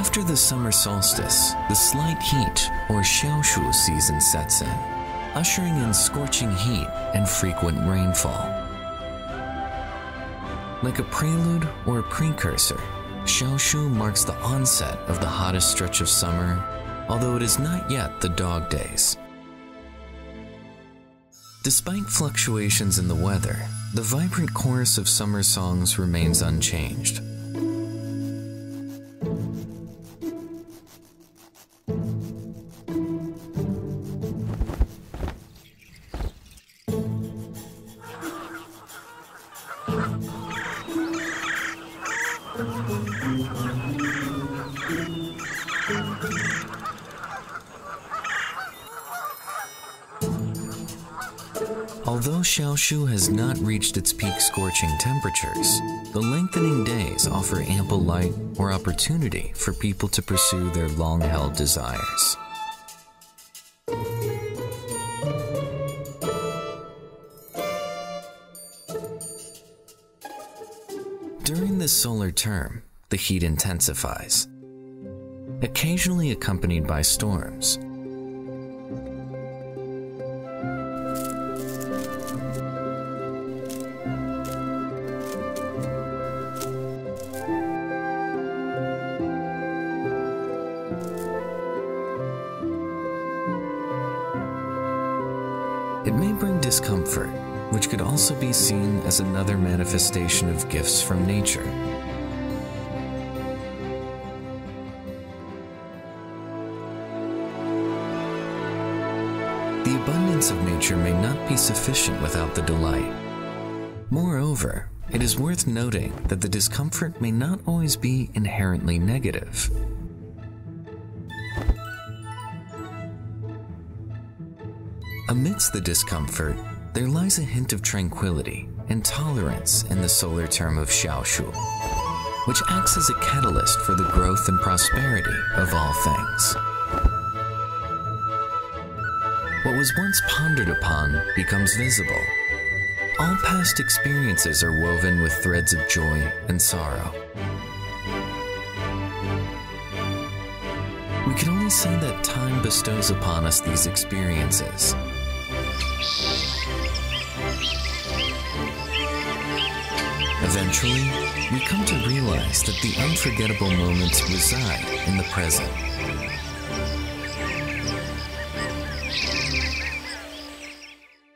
After the summer solstice, the slight heat, or Xiaoshu season sets in, ushering in scorching heat and frequent rainfall. Like a prelude or a precursor, Xiaoshu marks the onset of the hottest stretch of summer, although it is not yet the dog days. Despite fluctuations in the weather, the vibrant chorus of summer songs remains unchanged. Although Xiaoshu has not reached its peak scorching temperatures, the lengthening days offer ample light or opportunity for people to pursue their long-held desires. During this solar term, the heat intensifies, occasionally accompanied by storms. It may bring discomfort, which could also be seen as another manifestation of gifts from nature. The abundance of nature may not be sufficient without the delight. Moreover, it is worth noting that the discomfort may not always be inherently negative. Amidst the discomfort, there lies a hint of tranquility and tolerance in the solar term of Xiaoshu, which acts as a catalyst for the growth and prosperity of all things. What was once pondered upon becomes visible. All past experiences are woven with threads of joy and sorrow. We can only say that time bestows upon us these experiences. Eventually, we come to realize that the unforgettable moments reside in the present.